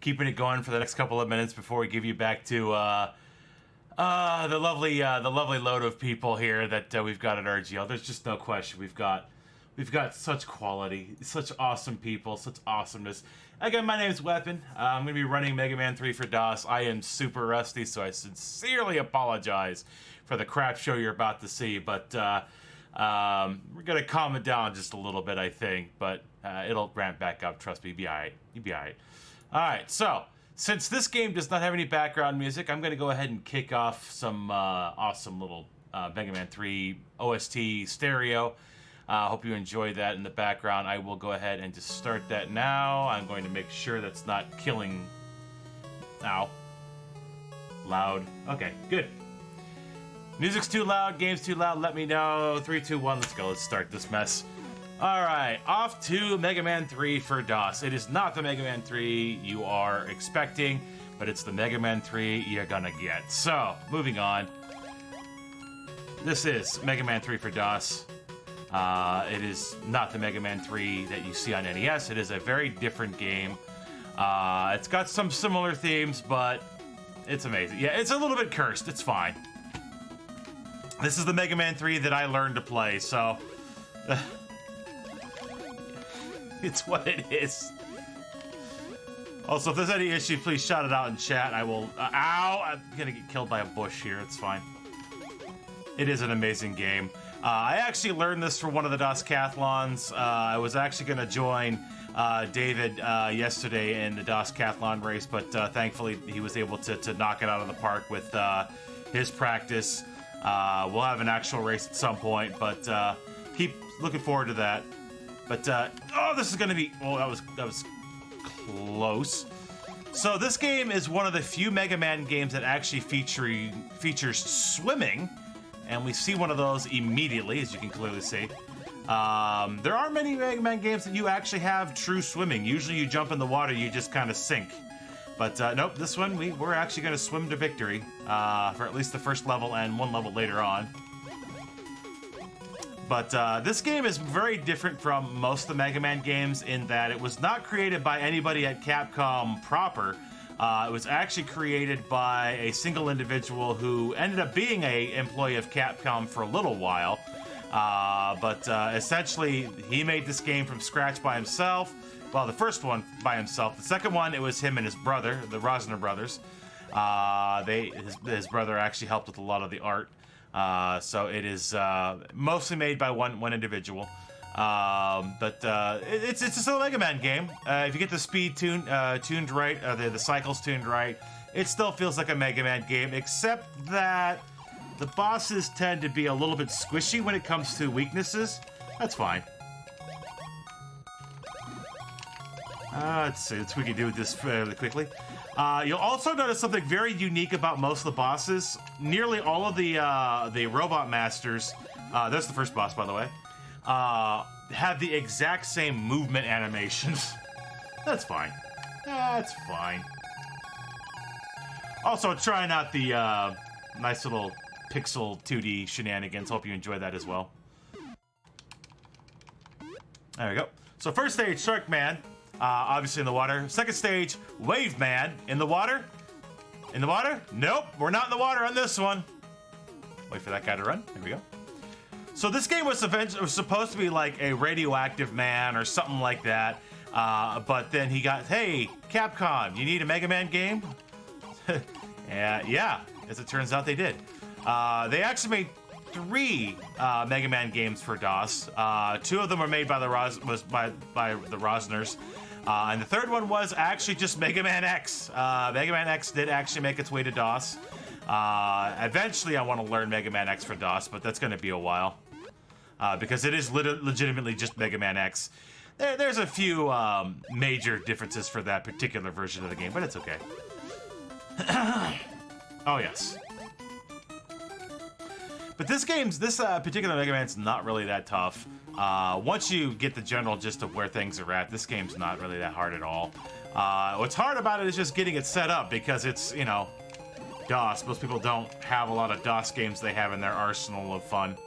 keeping it going for the next couple of minutes before we give you back to the lovely load of people here that we've got at RGL. There's just no question we've got such quality, such awesome people, such awesomeness. Again, my name is Wepen. I'm going to be running Mega Man 3 for DOS. I am super rusty, so I sincerely apologize for the crap show you're about to see, but we're going to calm it down just a little bit, I think, but it'll ramp back up. Trust me, you'll be alright. You'll be alright. Alright, so, since this game does not have any background music, I'm going to go ahead and kick off some awesome little Mega Man 3 OST stereo. Hope you enjoyed that in the background. I will go ahead and just start that now. I'm going to make sure that's not killing... Ow. Loud. Okay, good. Music's too loud, game's too loud, let me know. 3, 2, 1, let's go. Let's start this mess. Alright, off to Mega Man 3 for DOS. It is not the Mega Man 3 you are expecting, but it's the Mega Man 3 you're gonna get. So, moving on. This is Mega Man 3 for DOS. It is not the Mega Man 3 that you see on NES. It is a very different game. It's got some similar themes, but it's amazing. Yeah, it's a little bit cursed. It's fine. This is the Mega Man 3 that I learned to play, so... it's what it is. Also, if there's any issue, please shout it out in chat. I will... ow! I'm gonna get killed by a bush here. It's fine. It is an amazing game. I actually learned this for one of the DOS-cathlons. I was actually going to join David yesterday in the DOS-cathlon race, but thankfully he was able to knock it out of the park with his practice. We'll have an actual race at some point, but keep looking forward to that. But, oh, this is going to be... Oh, that was close. So this game is one of the few Mega Man games that actually features swimming. And we see one of those immediately, as you can clearly see. There are many Mega Man games that you actually have true swimming. Usually you jump in the water, you just kind of sink. But nope, this one, we're actually going to swim to victory for at least the first level and one level later on. But this game is very different from most of the Mega Man games in that it was not created by anybody at Capcom proper. It was actually created by a single individual who ended up being an employee of Capcom for a little while. But essentially, he made this game from scratch by himself. Well, the first one by himself. The second one, it was him and his brother, the Rosner brothers. His brother actually helped with a lot of the art. So it is mostly made by one individual. But it's still a Mega Man game. If you get the speed tuned right, the cycles tuned right, it still feels like a Mega Man game, except that the bosses tend to be a little bit squishy when it comes to weaknesses. That's fine. Let's see what we can do with this fairly quickly. You'll also notice something very unique about most of the bosses. Nearly all of the Robot Masters, that's the first boss, by the way, have the exact same movement animations. That's fine. That's fine. Also, trying out the nice little pixel 2D shenanigans. Hope you enjoy that as well. There we go. So first stage, Shark Man, obviously in the water. Second stage, Wave Man, in the water. In the water? Nope, we're not in the water on this one. Wait for that guy to run. There we go. So this game was supposed to be like a Radioactive Man or something like that, but then he got, hey, Capcom, you need a Mega Man game? Yeah, as it turns out they did. They actually made 3 Mega Man games for DOS. 2 of them were made by the Rosners, and the third one was actually just Mega Man X. Mega Man X did actually make its way to DOS. Eventually I want to learn Mega Man X for DOS, but that's going to be a while. Because it is legitimately just Mega Man X. There's a few major differences for that particular version of the game, but it's okay. Oh, yes. But this particular Mega Man's not really that tough. Once you get the general gist of where things are at, this game's not really that hard at all. What's hard about it is just getting it set up, because it's, you know, DOS. Most people don't have a lot of DOS games they have in their arsenal of fun.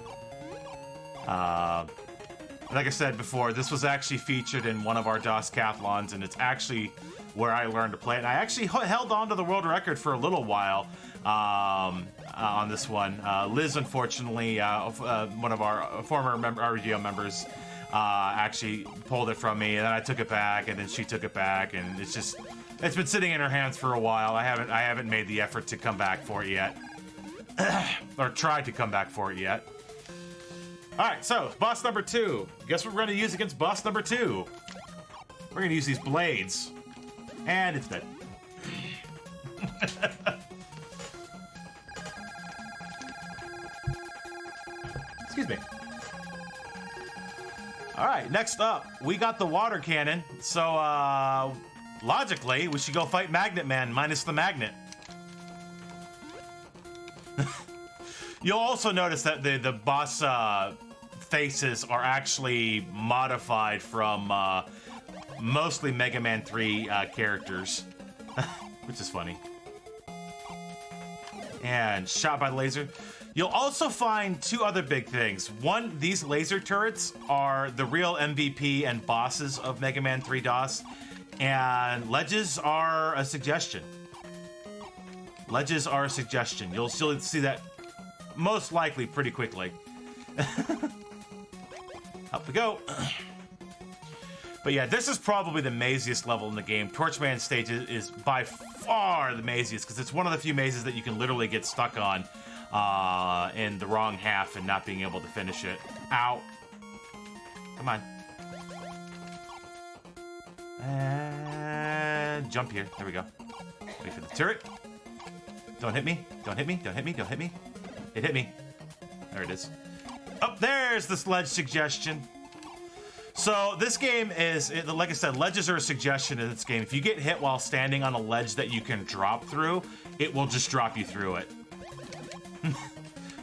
Like I said before, this was actually featured in one of our DOS-cathlons, and it's actually where I learned to play it. And I actually held on to the world record for a little while on this one. Liz, unfortunately, one of our former RGO members, actually pulled it from me, and then I took it back, and then she took it back, and it's been sitting in her hands for a while. I haven't made the effort to come back for it yet, or tried to come back for it yet. All right, so boss number 2. Guess what we're going to use against boss number 2? We're going to use these blades, and it's dead. Excuse me. All right, next up, we got the water cannon. So, logically, we should go fight Magnet Man minus the magnet. You'll also notice that the boss faces are actually modified from mostly Mega Man 3 characters, which is funny. And shot by the laser. You'll also find 2 other big things. One, these laser turrets are the real MVP and bosses of Mega Man 3 DOS, and ledges are a suggestion. Ledges are a suggestion. You'll still see that most likely pretty quickly. Up we go. But yeah, this is probably the maziest level in the game. Torchman stage is by far the maziest, because it's one of the few mazes that you can literally get stuck on in the wrong half and not being able to finish it. Ow. Come on. And jump here. There we go. Wait for the turret. Don't hit me. Don't hit me. Don't hit me. Don't hit me. It hit me. There it is. Oh, there's this ledge suggestion. So this game is, like I said, ledges are a suggestion in this game. If you get hit while standing on a ledge that you can drop through, it will just drop you through it.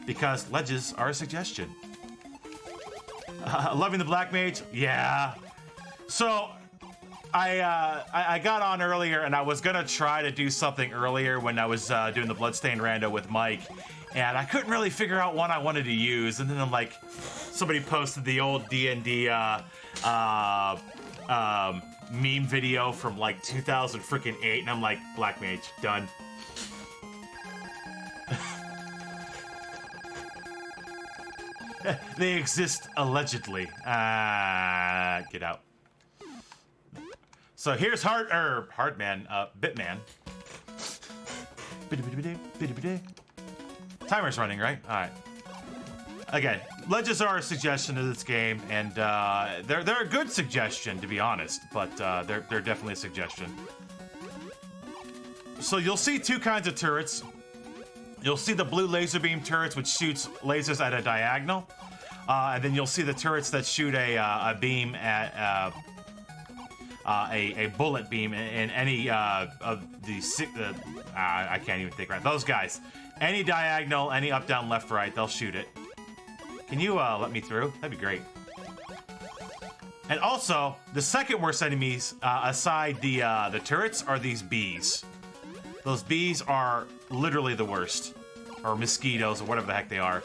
Because ledges are a suggestion. Loving the Black Mage? Yeah. So I got on earlier, and I was gonna try to do something earlier when I was doing the Bloodstained Rando with Mike, and I couldn't really figure out one I wanted to use. And then I'm like, somebody posted the old D&D meme video from like 2008, and I'm like, Black Mage, done. They exist allegedly. Get out. So here's Bitman. Timer's running, right? All right. Again, ledges are a suggestion of this game, and they're a good suggestion, to be honest, but they're definitely a suggestion. So you'll see 2 kinds of turrets. You'll see the blue laser beam turrets, which shoots lasers at a diagonal, and then you'll see the turrets that shoot a beam at a bullet beam in any of the I can't even think right. Those guys, any diagonal, any up, down, left, right, they'll shoot it. Can you let me through? That'd be great. And also, the second worst enemies aside the turrets are these bees. Those bees are literally the worst, or mosquitoes, or whatever the heck they are.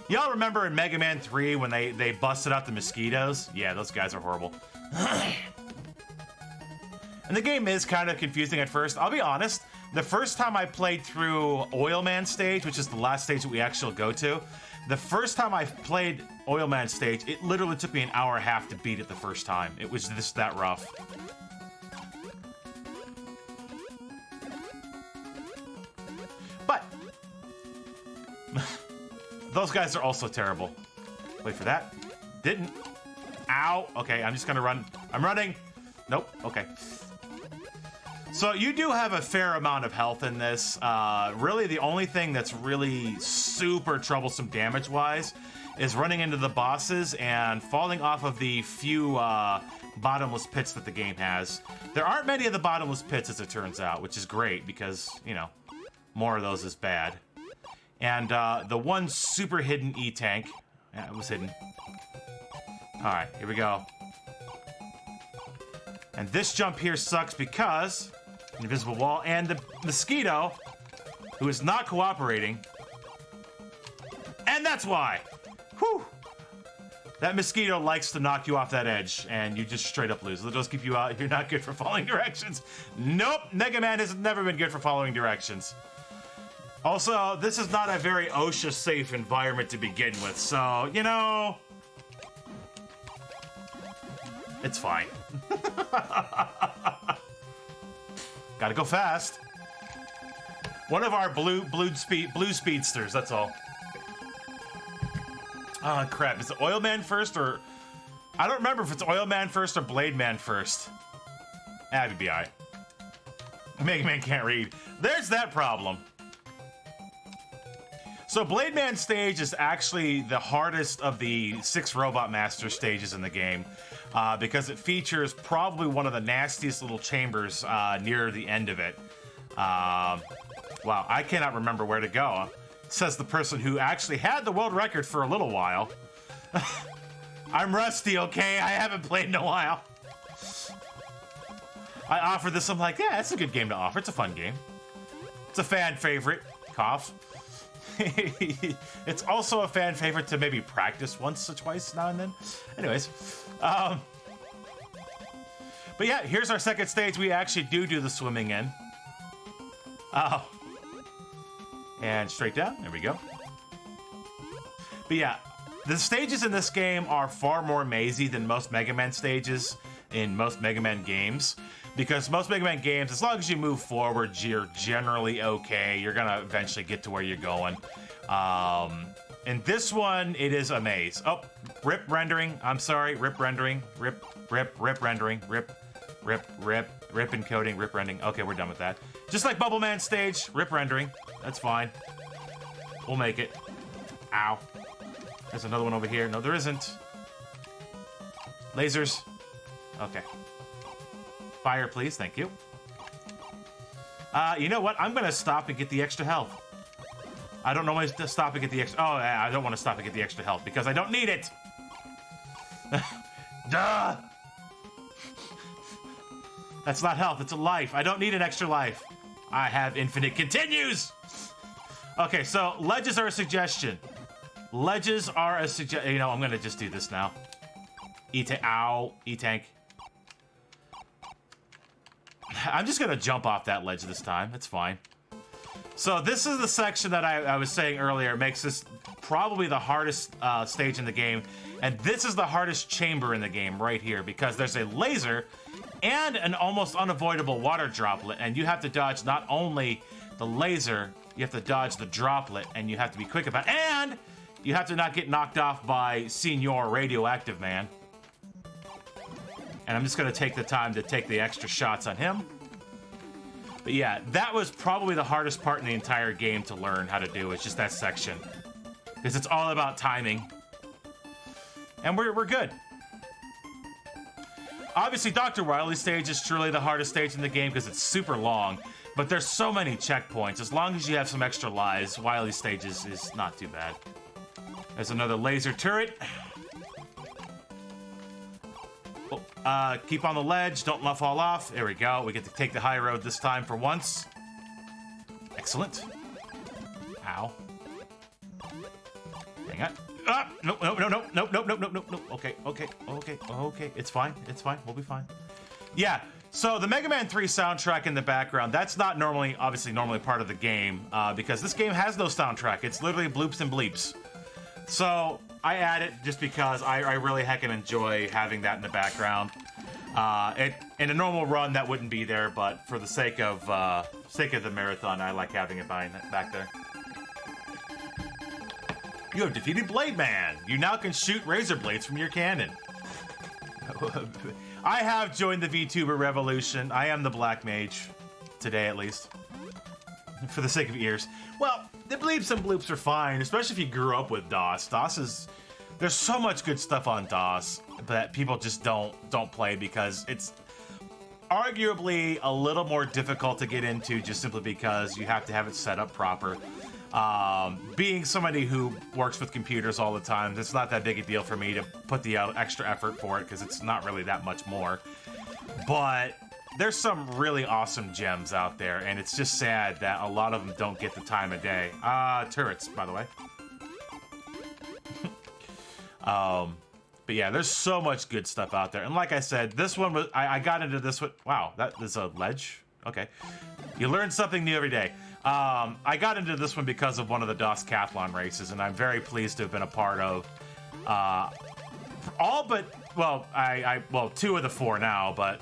Y'all remember in Mega Man 3 when they busted out the mosquitoes? Yeah, those guys are horrible. And the game is kind of confusing at first. I'll be honest, the first time I played through Oil Man stage, which is the last stage that we actually go to, the first time I played Oil Man stage, it literally took me an hour and a half to beat it the first time. It was just that rough. But those guys are also terrible. Wait for that. Didn't. Ow. Okay, I'm just gonna run. I'm running. Nope. Okay. So you do have a fair amount of health in this. Really, the only thing that's really super troublesome damage-wise is running into the bosses and falling off of the few bottomless pits that the game has. There aren't many of the bottomless pits, as it turns out, which is great because, you know, more of those is bad. And the one super hidden E-tank. Yeah, it was hidden. All right, here we go. And this jump here sucks because invisible wall and the mosquito, who is not cooperating. And that's why. Whew. That mosquito likes to knock you off that edge, and you just straight up lose. They'll just keep you out. You're not good for following directions. Nope, Mega Man has never been good for following directions. Also, this is not a very OSHA-safe environment to begin with, so, you know... It's fine. Gotta go fast. One of our blue speedsters, that's all. Oh, crap. Is it Oil Man first, or... I don't remember if it's Oil Man first or Blade Man first. That'd be alright. Mega Man can't read. There's that problem. So Blade Man stage is actually the hardest of the 6 Robot Master stages in the game, because it features probably one of the nastiest little chambers near the end of it. Wow, I cannot remember where to go. Says the person who actually had the world record for a little while. I'm rusty, okay? I haven't played in a while. I offered this, I'm like, yeah, it's a good game to offer. It's a fun game. It's a fan favorite. Cough. It's also a fan favorite to maybe practice once or twice now and then. Anyways. But yeah, here's our second stage. We actually do the swimming in. Oh. And straight down. There we go. But yeah, the stages in this game are far more mazy than most Mega Man stages in most Mega Man games. Because most Mega Man games, as long as you move forward, you're generally okay. You're gonna eventually get to where you're going. In this one, it is a maze. Oh, rip rendering. I'm sorry, rip rendering. Rip rendering. Rip encoding, rip rendering. Okay, we're done with that. Just like Bubble Man stage, rip rendering. That's fine. We'll make it. Ow. There's another one over here. No, there isn't. Lasers. Okay. Fire, please. Thank you. You know what? I'm going to stop and get the extra health. I don't normally stop and get the extra... Oh, I don't want to stop and get the extra health because I don't need it. Duh! That's not health. It's a life. I don't need an extra life. I have infinite continues. Okay, so ledges are a suggestion. Ledges are a suggestion. You know, I'm going to just do this now. Ow. E-tank. I'm just going to jump off that ledge this time. It's fine. So this is the section that I was saying earlier. Makes this probably the hardest stage in the game. And this is the hardest chamber in the game right here. Because there's a laser and an almost unavoidable water droplet. And you have to dodge not only the laser, you have to dodge the droplet. And you have to be quick about it. And you have to not get knocked off by Senior Radioactive Man. And I'm just going to take the time to take the extra shots on him. But yeah, that was probably the hardest part in the entire game to learn how to do. Is just that section. Because it's all about timing. And we're good. Obviously, Dr. Wily's stage is truly the hardest stage in the game because it's super long. But there's so many checkpoints. As long as you have some extra lives, Wily's stage is not too bad. There's another laser turret. Keep on the ledge, don't fall off. There we go. We get to take the high road this time for once. Excellent. Ow. Hang on. No. Okay. It's fine. We'll be fine. Yeah. So the Mega Man 3 soundtrack in the background, that's not normally part of the game, because this game has no soundtrack. It's literally bloops and bleeps. So I add it just because I really heckin' enjoy having that in the background. In a normal run, that wouldn't be there, but for the sake of the marathon, I like having it back there. You have defeated Blade Man. You now can shoot razor blades from your cannon. I have joined the VTuber revolution. I am the Black Mage. Today, at least. For the sake of ears. Well, the bleeps and bloops are fine, especially if you grew up with DOS. There's so much good stuff on DOS that people just don't play because it's arguably a little more difficult to get into just simply because you have to have it set up proper. Being somebody who works with computers all the time, it's not that big a deal for me to put the extra effort for it because it's not really that much more. But there's some really awesome gems out there, and it's just sad that a lot of them don't get the time of day. Turrets, by the way. But yeah, there's so much good stuff out there. And like I said, this one was, I got into this one. Wow, that is a ledge. Okay. You learn something new every day. I got into this one because of one of the DOSCathlon races, and I'm very pleased to have been a part of all but, well, well, 2 of the 4 now, but,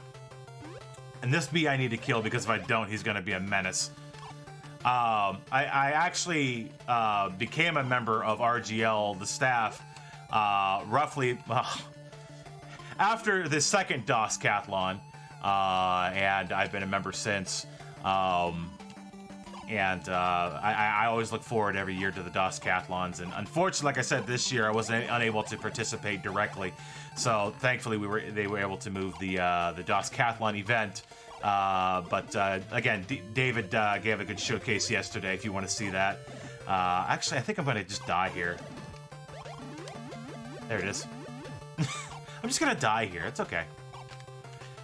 and this bee I need to kill because if I don't, he's going to be a menace. I actually became a member of RGL, the staff, roughly after the second DOSCathlon, and I've been a member since. I always look forward every year to the DOSCathlons, and unfortunately, like I said, this year I was unable to participate directly. So thankfully, they were able to move the DOSCathlon event. But again, David gave a good showcase yesterday. If you want to see that, actually, I think I'm going to just die here. There it is. I'm just going to die here. It's okay.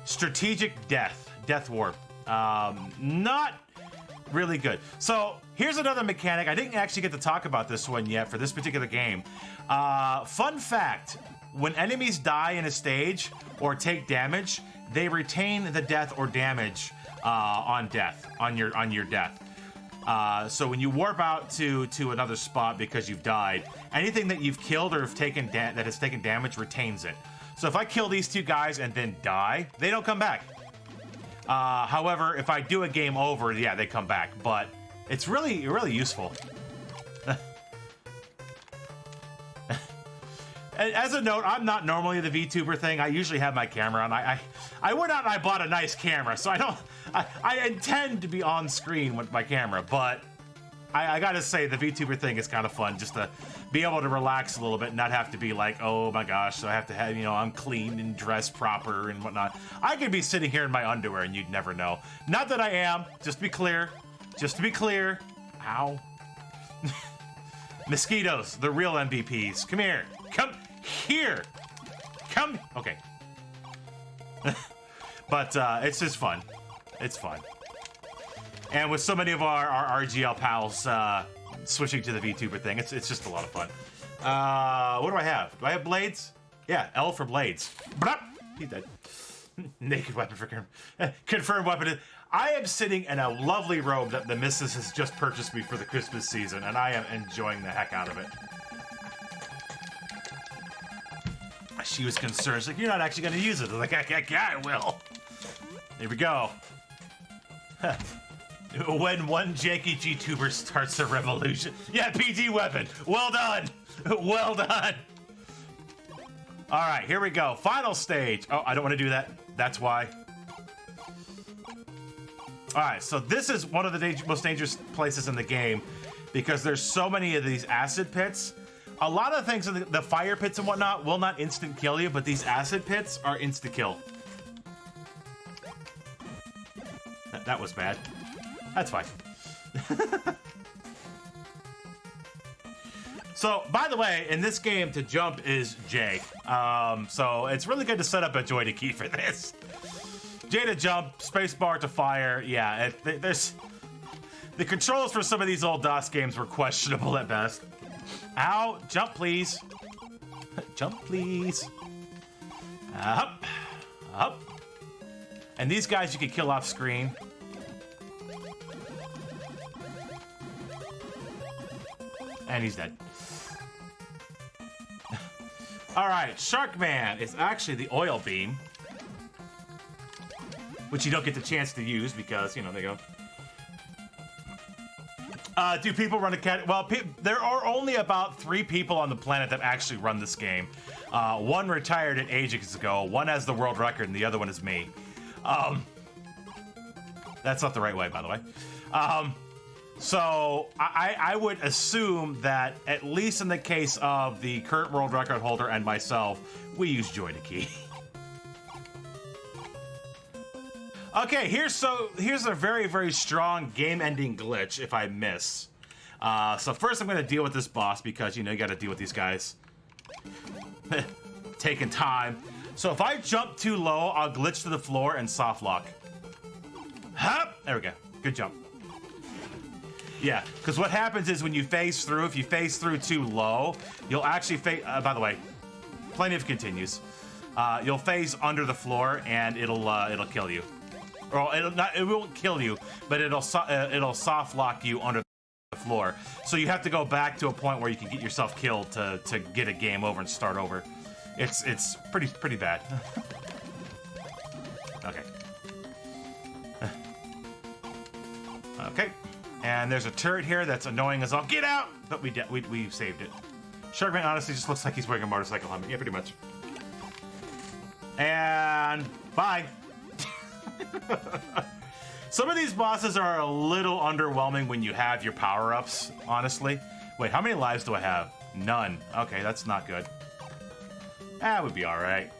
Strategic Death Warp. Not really good. So here's another mechanic. I didn't actually get to talk about this one yet for this particular game. Fun fact: when enemies die in a stage or take damage, they retain the death or damage on your death. So when you warp out to another spot because you've died, anything that you've killed or have taken that has taken damage retains it. So if I kill these 2 guys and then die, they don't come back. However, if I do a game over, yeah, they come back. But it's really useful. As a note, I'm not normally the VTuber thing. I usually have my camera on. I went out and I bought a nice camera, so I intend to be on screen with my camera, but I gotta say the VTuber thing is kind of fun, just to be able to relax a little bit and not have to be like, oh my gosh, so I have to have, I'm clean and dressed proper and whatnot. I could be sitting here in my underwear and you'd never know. Not that I am, just to be clear. Ow. Mosquitoes, the real MVPs. Come here. Come here. Come. Okay. But it's just fun. It's fun. And with so many of our RGL pals switching to the VTuber thing, it's just a lot of fun. What do I have? Do I have blades? Yeah, L for blades. He's dead. Naked weapon for confirmed weapon. I am sitting in a lovely robe that the missus has just purchased me for the Christmas season, and I am enjoying the heck out of it. She was concerned. She's like, you're not actually going to use it. I'm like, yeah, I will. There we go. When one janky G-tuber starts a revolution. Yeah, PG weapon. Well done. Well done. All right, here we go. Final stage. Oh, I don't want to do that. That's why. All right, so this is one of the most dangerous places in the game because there's so many of these acid pits. A lot of things, the fire pits and whatnot, will not instant kill you, but these acid pits are insta kill. That was bad. That's fine. So, by the way, in this game, to jump is J. So it's really good to set up a joy to key for this. J to jump, spacebar to fire. Yeah, there's the controls for some of these old DOS games were questionable at best. Ow! Jump, please. Jump, please. Up, up. And these guys you can kill off screen. And he's dead. All right, Sharkman is actually the oil beam, which you don't get the chance to use because, they go. Do people run a cat? Well, there are only about 3 people on the planet that actually run this game. One retired at ages ago. One has the world record, and the other one is me. That's not the right way, by the way. So I would assume that at least in the case of the current world record holder and myself, we use joy to key. Okay, here's a very, very strong game-ending glitch if I miss. So first I'm going to deal with this boss because, you got to deal with these guys. Taking time. So if I jump too low, I'll glitch to the floor and soft lock. Hup! There we go. Good jump. Yeah, because what happens is when you phase through, if you phase through too low, you'll actually by the way, plenty of continues. You'll phase under the floor, and it'll kill you. Or it won't kill you, but it'll soft lock you under the floor. So you have to go back to a point where you can get yourself killed to get a game over and start over. It's pretty bad. Okay. Okay. And there's a turret here that's annoying as all get out, but we saved it. Sharkman honestly just looks like he's wearing a motorcycle helmet. Yeah, pretty much. And bye. Some of these bosses are a little underwhelming when you have your power-ups, honestly. Wait, how many lives do I have? None. Okay, that's not good. That would be alright.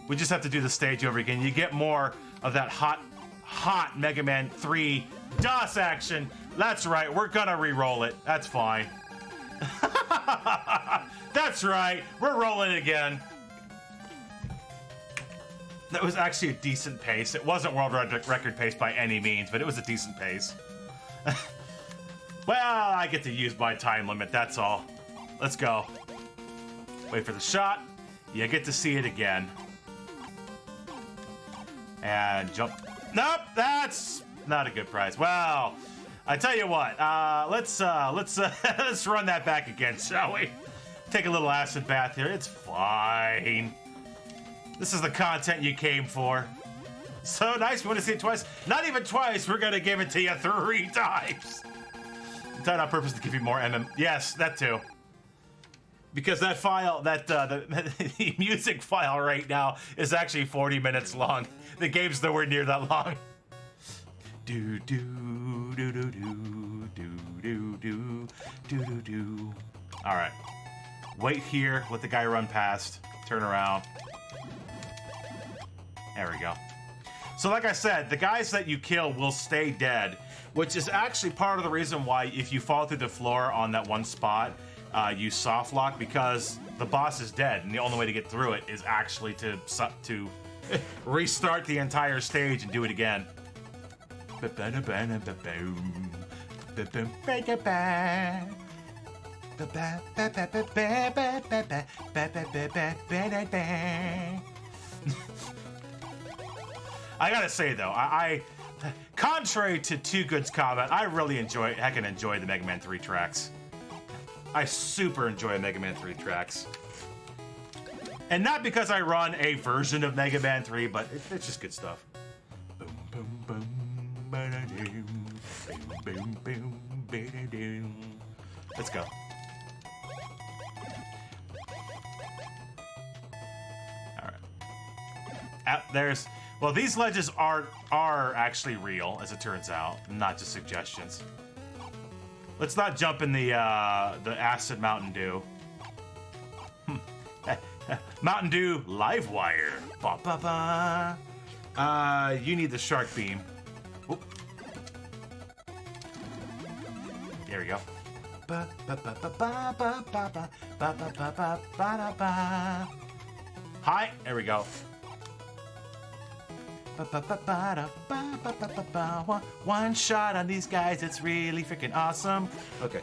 We just have to do the stage over again. You get more of that hot Mega Man 3 DOS action. That's right, we're gonna re-roll it. That's fine. That's right, we're rolling it again. That was actually a decent pace. It wasn't world record pace by any means, but it was a decent pace. Well, I get to use my time limit, that's all. Let's go. Wait for the shot. You get to see it again. And jump. Nope, that's not a good prize. Well, I tell you what, let's run that back again, shall we? Take a little acid bath here. It's fine. This is the content you came for. So nice. You want to see it twice? Not even twice. We're gonna give it to you 3 times. Done on purpose to give you more MM. Yes, that too. Because that file, the music file right now is actually 40 minutes long. The game's nowhere near that long. Do do do do do do do do do do do. All right. Wait here. Let the guy run past. Turn around. There we go. So like I said, the guys that you kill will stay dead, which is actually part of the reason why if you fall through the floor on that one spot, you soft lock, because the boss is dead, and the only way to get through it is actually to restart the entire stage and do it again. I gotta say though, I contrary to Too Good's comment, I really enjoy the Mega Man 3 tracks. I super enjoy Mega Man 3 tracks. And not because I run a version of Mega Man 3, but it's just good stuff. Boom, boom, boom, ba-da-doom, boom, boom, boom, ba-da-doom. Let's go. Alright. Well, these ledges are actually real, as it turns out, not just suggestions. Let's not jump in the acid Mountain Dew. Mountain Dew Live Wire. Ba ba ba. You need the shark beam. Oop. There we go. Ba ba ba ba ba ba ba ba ba ba ba ba ba ba. Hi. There we go. One shot on these guys, it's really freaking awesome. Okay.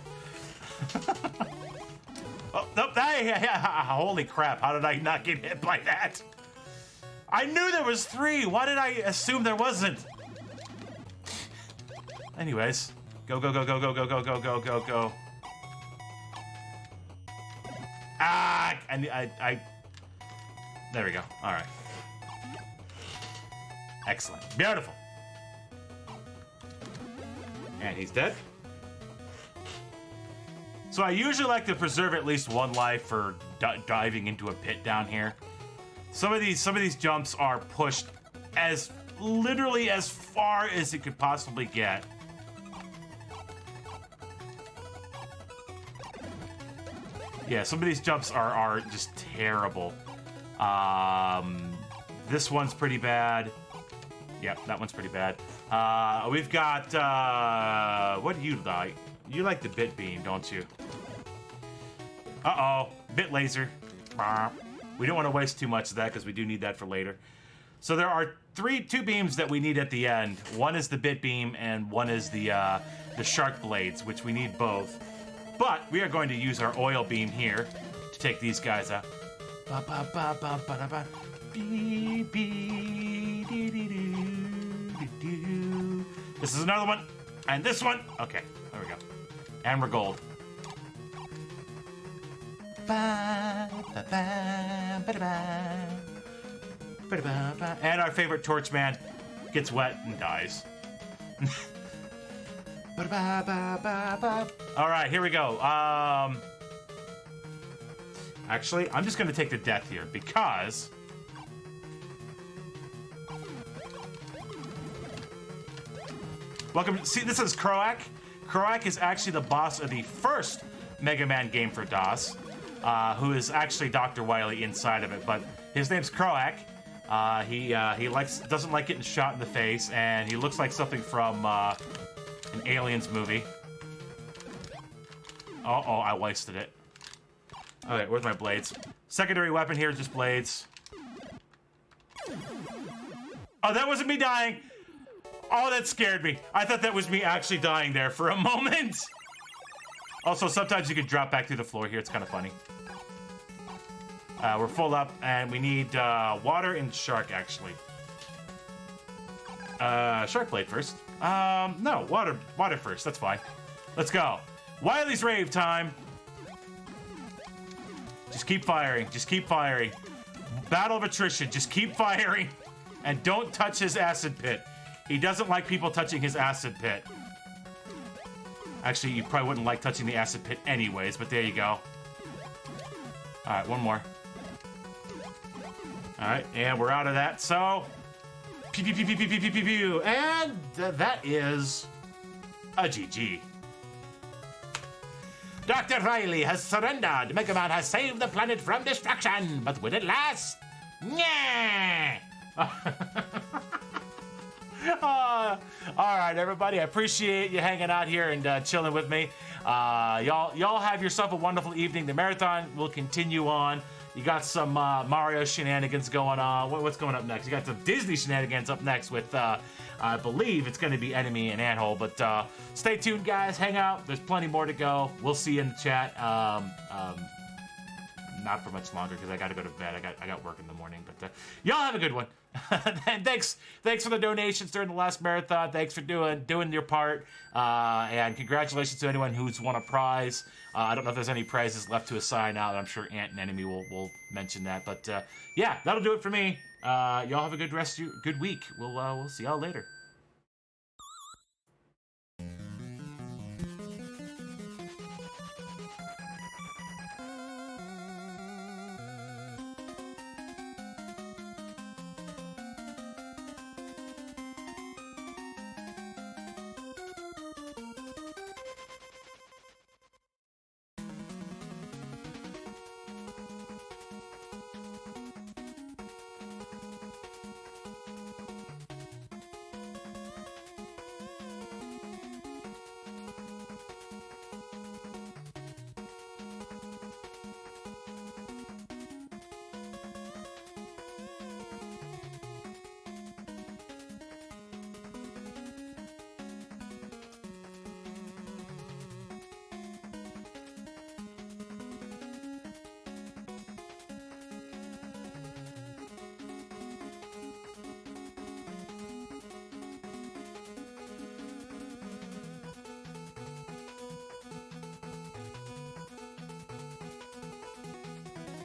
Oh, nope. Holy crap, how did I not get hit by that? I knew there was 3. Why did I assume there wasn't? Anyways, go, go, go, go, go, go, go, go, go, go, go. Ah, I there we go. All right. Excellent. Beautiful. And he's dead. So I usually like to preserve at least 1 life for diving into a pit down here. Some of these jumps are pushed as literally as far as it could possibly get. Yeah, some of these jumps are just terrible. This one's pretty bad. Yep, that one's pretty bad. We've got, what do you like? You like the bit beam, don't you? Uh-oh, bit laser. We don't want to waste too much of that because we do need that for later. So there are 2 beams that we need at the end. One is the bit beam and one is the shark blades, which we need both. But we are going to use our oil beam here to take these guys out. Ba ba ba ba ba da ba. Bee, bee, dee, dee, doo, doo, doo. This is another one. And this one. Okay, there we go. And we're gold. Ba, ba, ba, ba, da, ba. Ba, da, ba, ba. And our favorite torch man gets wet and dies. Ba, ba, ba, ba, ba. All right, here we go. Actually, I'm just going to take the death here because welcome. See, this is Croak. Croak is actually the boss of the first Mega Man game for DOS, who is actually Dr. Wily inside of it, but his name's Croak. He doesn't like getting shot in the face, and he looks like something from an Aliens movie. Uh-oh, I wasted it. Okay, where's my blades? Secondary weapon here, just blades. Oh, that wasn't me dying! Oh, that scared me. I thought that was me actually dying there for a moment. Also, sometimes you can drop back through the floor here. It's kind of funny. We're full up, and we need water and shark, actually. Shark blade first. No, water first. That's fine. Let's go. Wily's rave time. Just keep firing. Just keep firing. Battle of attrition. Just keep firing. And don't touch his acid pit. He doesn't like people touching his acid pit. Actually, you probably wouldn't like touching the acid pit anyways, but there you go. Alright, one more. Alright, and we're out of that, so... Pew, pew, pew, pew, pew, pew, pew, pew, pew. And that is... a GG. Dr. Riley has surrendered. Mega Man has saved the planet from destruction. But will it last? Nyeh! All right, everybody. I appreciate you hanging out here and chilling with me. Y'all have yourself a wonderful evening. The marathon will continue on. You got some Mario shenanigans going on. What's going up next? You got some Disney shenanigans up next with, I believe it's going to be Enemy and Anthole. But stay tuned, guys. Hang out. There's plenty more to go. We'll see you in the chat. Not for much longer because I got to go to bed. I got work in the morning. But y'all have a good one. And thanks for the donations during the last marathon. Thanks for doing your part. And congratulations to anyone who's won a prize. I don't know if there's any prizes left to assign out. I'm sure Ant and Enemy will mention that. But yeah, that'll do it for me. Y'all have a good week. We'll see y'all later.